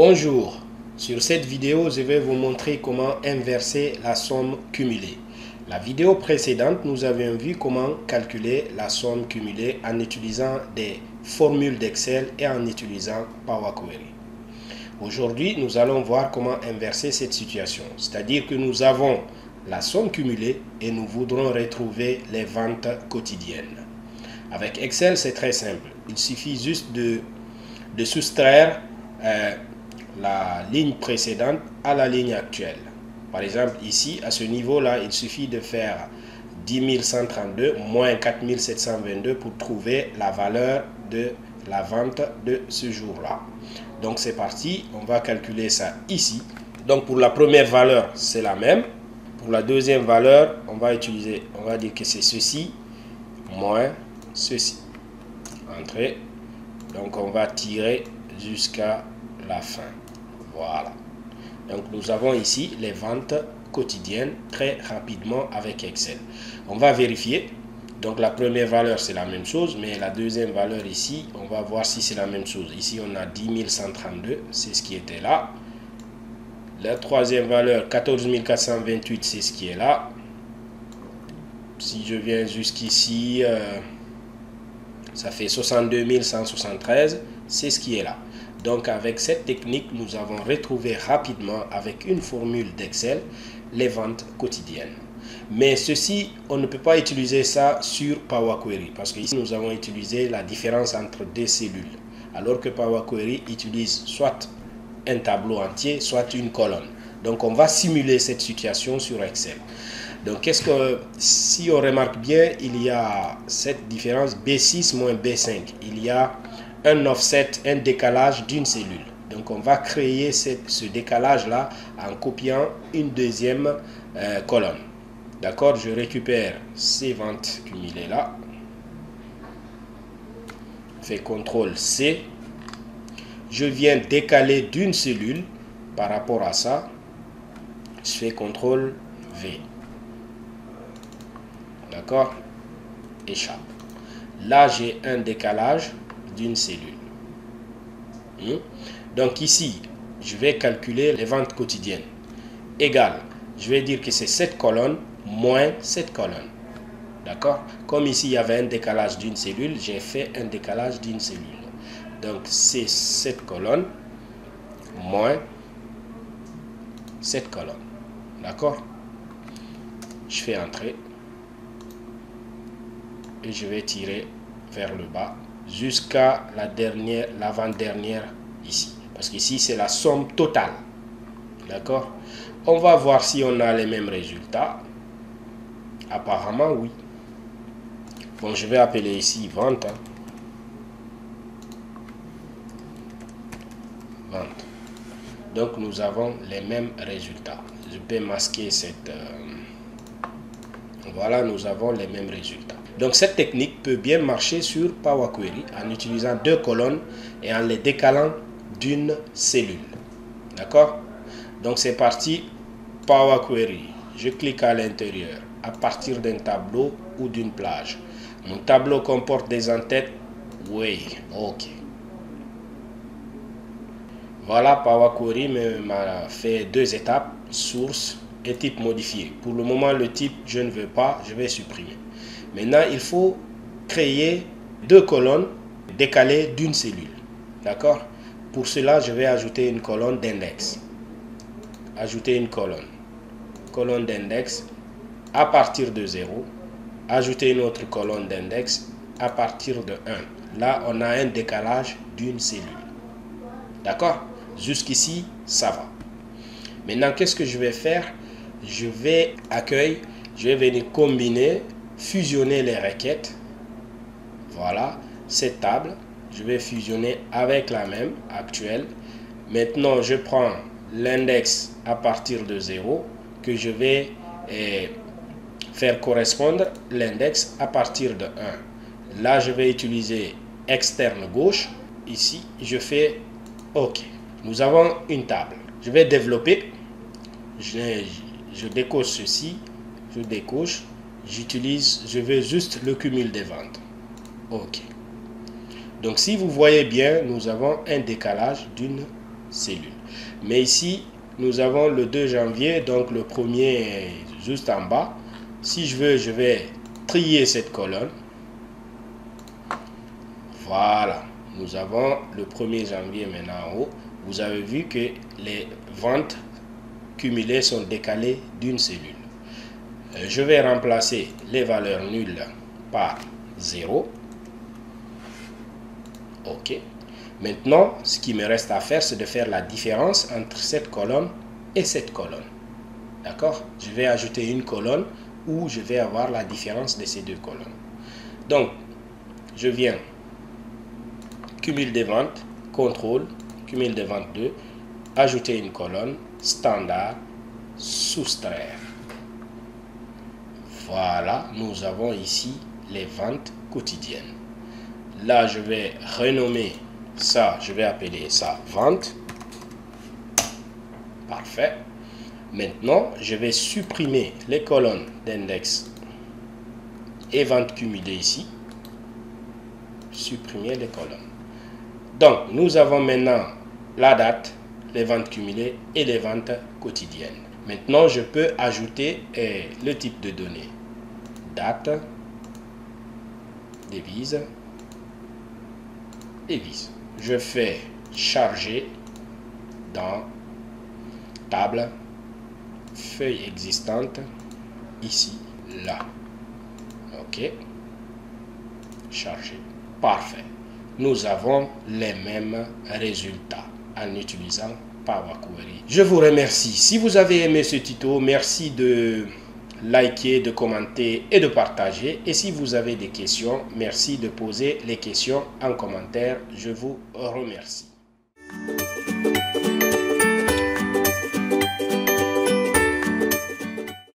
Bonjour, sur cette vidéo je vais vous montrer comment inverser la somme cumulée. La vidéo précédente nous avions vu comment calculer la somme cumulée en utilisant des formules d'Excel et en utilisant Power Query. Aujourd'hui nous allons voir comment inverser cette situation, c'est-à-dire que nous avons la somme cumulée et nous voudrons retrouver les ventes quotidiennes. Avec Excel c'est très simple, il suffit juste de soustraire la ligne précédente à la ligne actuelle. Par exemple ici à ce niveau là il suffit de faire 10 132 moins 4 722 pour trouver la valeur de la vente de ce jour là. Donc c'est parti, on va calculer ça ici. Donc pour la première valeur c'est la même, pour la deuxième valeur on va dire que c'est ceci moins ceci. Entrée, donc on va tirer jusqu'à la fin. Voilà. Donc nous avons ici les ventes quotidiennes très rapidement avec Excel. On va vérifier. Donc la première valeur c'est la même chose, mais la deuxième valeur ici, on va voir si c'est la même chose. Ici on a 10 132, c'est ce qui était là. La troisième valeur 14 428, c'est ce qui est là. Si je viens jusqu'ici, ça fait 62 173, c'est ce qui est là. Donc avec cette technique, nous avons retrouvé rapidement avec une formule d'Excel les ventes quotidiennes. Mais ceci, on ne peut pas utiliser ça sur Power Query parce que ici nous avons utilisé la différence entre deux cellules. Alors que Power Query utilise soit un tableau entier, soit une colonne. Donc on va simuler cette situation sur Excel. Donc si on remarque bien, il y a cette différence B6 moins B5. Il y a un offset, un décalage d'une cellule. Donc on va créer ce décalage là en copiant une deuxième colonne. D'accord, je récupère ces ventes cumulées là. Je fais CTRL C. Je viens décaler d'une cellule par rapport à ça. Je fais CTRL V. D'accord, échappe. Là j'ai un décalage d'une cellule. Donc ici, je vais calculer les ventes quotidiennes. Égal, je vais dire que c'est cette colonne moins cette colonne. D'accord? Comme ici, il y avait un décalage d'une cellule, j'ai fait un décalage d'une cellule. Donc c'est cette colonne moins cette colonne. D'accord? Je fais entrer. Et je vais tirer vers le bas jusqu'à l'avant-dernière ici. Parce qu'ici, c'est la somme totale. D'accord? On va voir si on a les mêmes résultats. Apparemment, oui. Bon, je vais appeler ici vente. Vente. Donc, nous avons les mêmes résultats. Je peux masquer cette... Voilà, nous avons les mêmes résultats. Donc cette technique peut bien marcher sur Power Query en utilisant deux colonnes et en les décalant d'une cellule. D'accord? Donc c'est parti, Power Query. Je clique à l'intérieur à partir d'un tableau ou d'une plage. Mon tableau comporte des entêtes. Oui, ok. Voilà, Power Query m'a fait deux étapes, source et type modifié. Pour le moment, le type, je ne veux pas, je vais supprimer. Maintenant, il faut créer deux colonnes décalées d'une cellule. D'accord? Pour cela, je vais ajouter une colonne d'index. Ajouter une colonne. Colonne d'index à partir de 0. Ajouter une autre colonne d'index à partir de 1. Là, on a un décalage d'une cellule. D'accord? Jusqu'ici, ça va. Maintenant, qu'est-ce que je vais faire? Je vais venir combiner, fusionner les requêtes. Voilà, cette table, je vais fusionner avec la même actuelle. Maintenant, je prends l'index à partir de 0 que je vais faire correspondre l'index à partir de 1. Là, je vais utiliser externe gauche. Ici, je fais OK. Nous avons une table. Je vais développer. Je décoche ceci. Je décoche. Je veux juste le cumul des ventes. OK. Donc si vous voyez bien, nous avons un décalage d'une cellule. Mais ici, nous avons le 2 janvier, donc le premier est juste en bas. Si je veux, je vais trier cette colonne. Voilà, nous avons le 1er janvier maintenant en haut. Vous avez vu que les ventes cumulées sont décalées d'une cellule. Je vais remplacer les valeurs nulles par 0. OK. Maintenant, ce qui me reste à faire, c'est de faire la différence entre cette colonne et cette colonne. D'accord? Je vais ajouter une colonne où je vais avoir la différence de ces deux colonnes. Donc, je viens cumul des ventes, contrôle, cumul des ventes 2, ajouter une colonne, standard, soustraire. Voilà, nous avons ici les ventes quotidiennes. Là, je vais renommer ça, je vais appeler ça vente. Parfait. Maintenant, je vais supprimer les colonnes d'index et ventes cumulées ici. Supprimer les colonnes. Donc, nous avons maintenant la date, les ventes cumulées et les ventes quotidiennes. Maintenant, je peux ajouter le type de données. Date, devise, devise. Je fais charger dans table, feuille existante, ici, là. OK. Charger. Parfait. Nous avons les mêmes résultats en utilisant Power Query. Je vous remercie. Si vous avez aimé ce tuto, merci de liker, de commenter et de partager. Et si vous avez des questions, merci de poser les questions en commentaire. Je vous remercie.